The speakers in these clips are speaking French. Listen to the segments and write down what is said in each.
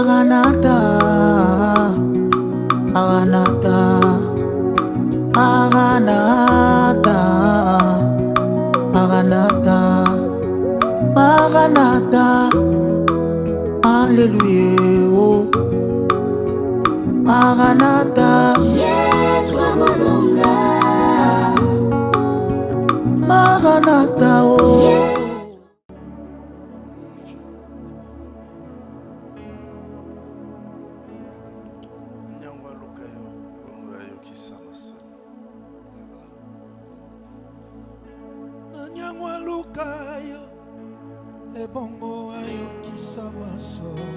Maranatha, Maranatha, Maranatha, Maranatha, Maranatha, Alléluia, oh. Maranatha, Yesu akuzonga. Maranatha, oh. Nanyangwa lukayo ebongo ayokisa masolo.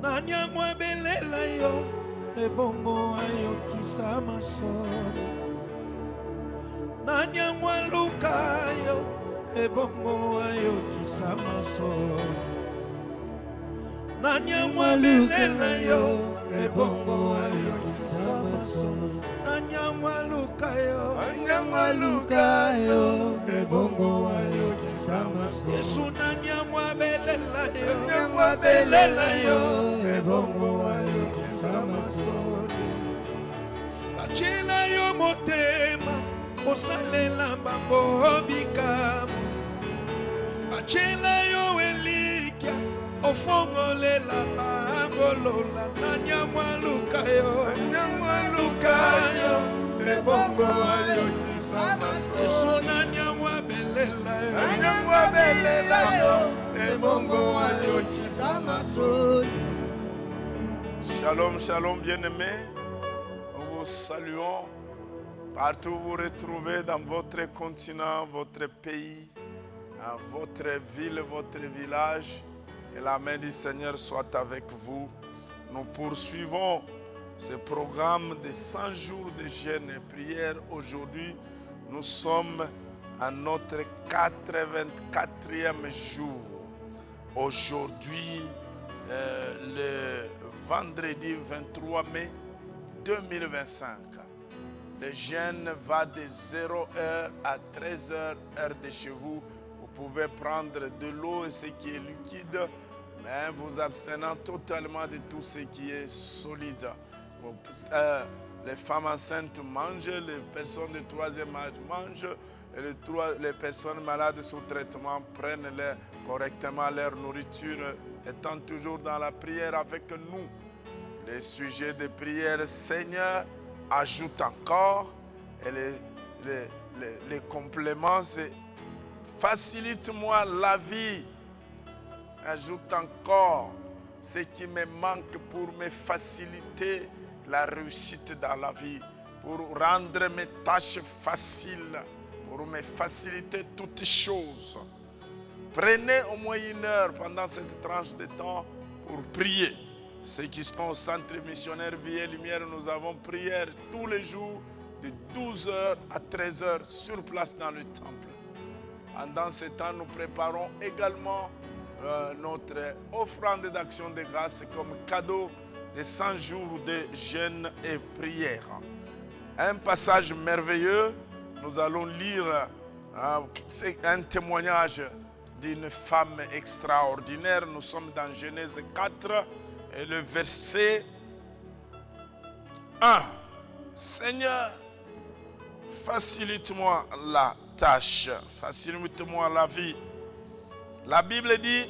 Nanyangwa belela yo ebongo ayokisa masolo. Nanyangwa lukayo ebongo ayokisa masolo. Nanyangwa belela yo ebongo ayokisa masolo. Nanyangwa lukayo ebongo ayokisa masolo. Yesu nanyangwa belela yo ebongo ayokisa masolo. Bachela yo motema osalela bango bikamo. Bachela yo elikya ofongolela bango lola. Nanyangwa lukayo ebongo ayokisa masolo. Yesu nanyangwa belela yo ebongo ayokisa masolo. Shalom, shalom bien-aimés. Nous vous saluons partout où vous vous retrouvez dans votre continent, votre pays, dans votre ville, votre village. Que la main du Seigneur soit avec vous. Nous poursuivons ce programme de 100 jours de jeûne et prière. Aujourd'hui, nous sommes à notre 84e jour. Aujourd'hui, le vendredi 23 mai 2025. Le jeûne va de 0h à 13h, heure de chez vous. Vous pouvez prendre de l'eau et ce qui est liquide, mais vous abstenant totalement de tout ce qui est solide. Les femmes enceintes mangent, les personnes de troisième âge mangent, et les personnes malades sous traitement prennent correctement leur nourriture, étant toujours dans la prière avec nous. Les sujets de prière, Seigneur, ajoute encore, et les compléments, c'est facilite-moi la vie. Ajoute encore ce qui me manque pour me faciliter la réussite dans la vie, pour rendre mes tâches faciles, pour me faciliter toutes choses. Prenez au moins 1 heure pendant cette tranche de temps pour prier. Ceux qui sont au centre missionnaire Vie et Lumière, nous avons prière tous les jours de 12h à 13h sur place dans le temple. Pendant ce temps, nous préparons également notre offrande d'action de grâce comme cadeau de 100 jours de jeûne et prière. Un passage merveilleux, nous allons lire un témoignage d'une femme extraordinaire. Nous sommes dans Genèse 4 et le verset 1. Seigneur, facilite-moi la tâche, facilite-moi la vie. La Bible dit,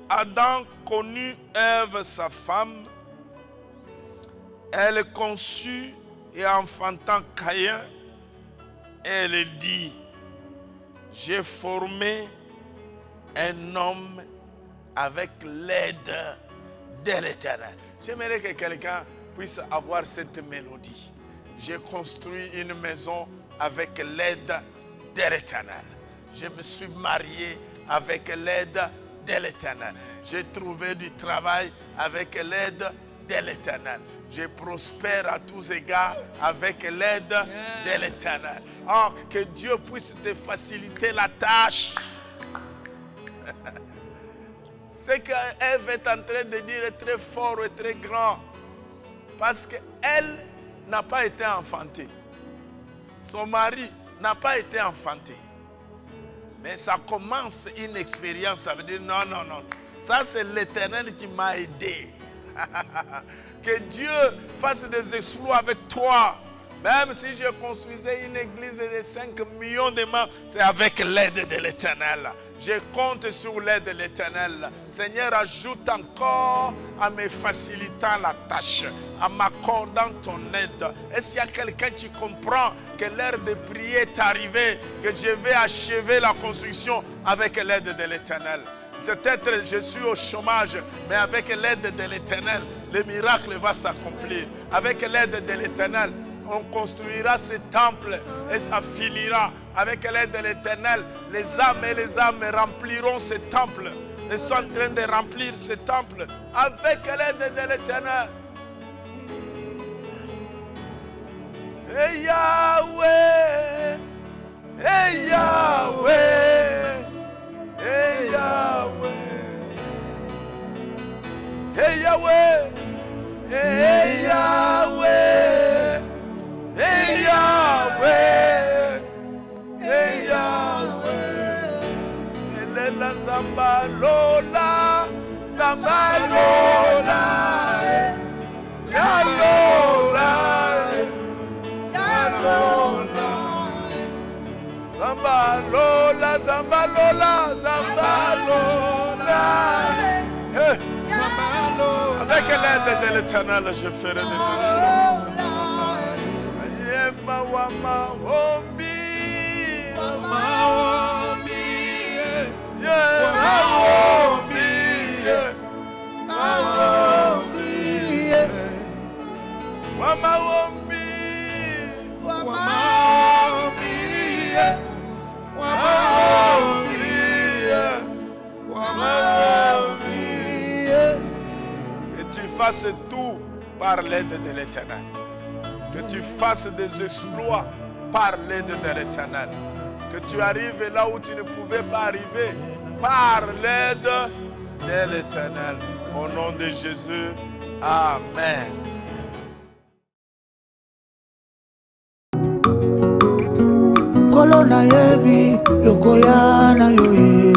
Adam connut Ève, sa femme. Elle conçut et enfantant Caïn. Elle dit, j'ai formé un homme avec l'aide de l'Éternel. J'aimerais que quelqu'un puisse avoir cette mélodie. J'ai construit une maison avec l'aide de l'Éternel. Je me suis marié avec l'aide de l'Éternel. J'ai trouvé du travail avec l'aide de l'Éternel. Je prospère à tous égards avec l'aide de l'Éternel. Oh, que Dieu puisse te faciliter la tâche. Ce qu'Ève est en train de dire est très fort et très grand. Parce qu'elle n'a pas été enfantée. Son mari n'a pas été enfanté. Mais ça commence une expérience. Ça veut dire non, non, non. Ça, c'est l'Éternel qui m'a aidé. Que Dieu fasse des exploits avec toi. Même si je construisais une église de 5 millions de membres, c'est avec l'aide de l'Éternel. Je compte sur l'aide de l'Éternel. Seigneur, ajoute encore à me facilitant la tâche, en m'accordant ton aide. Et s'il y a quelqu'un qui comprend que l'heure de prier est arrivée, que je vais achever la construction avec l'aide de l'Éternel. Peut-être je suis au chômage, mais avec l'aide de l'Éternel, le miracle va s'accomplir. Avec l'aide de l'Éternel, on construira ce temple et ça finira. Avec l'aide de l'Éternel, les âmes et les âmes rempliront ce temple. Ils sont en train de remplir ce temple avec l'aide de l'Éternel. Hey Yahweh, hey Yahweh, hey Yahweh, hey Yahweh, hey Yahweh, hey Yahweh, hey Yahweh. Elela Zambalola, Zambalola, Yalola, Yalola, Zambalola, Zambalola, Zambalola. Avec l'aide de l'Éternel, je ferai des exploits. Yema wama wombi, wama wombi, yema wombi, wama wombi, wama wombi, wama wombi, wama wombi, wama wombi. Que tu fasses tout par l'aide de l'Éternel. Que tu fasses des exploits par l'aide de l'Éternel. Que tu arrives là où tu ne pouvais pas arriver par l'aide de l'Éternel. Au nom de Jésus, Amen. Kolona yebi yokoyana yoye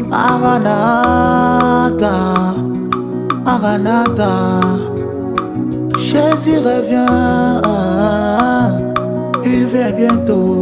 Maranatha, Maranatha, Jésus revient, il vient bientôt.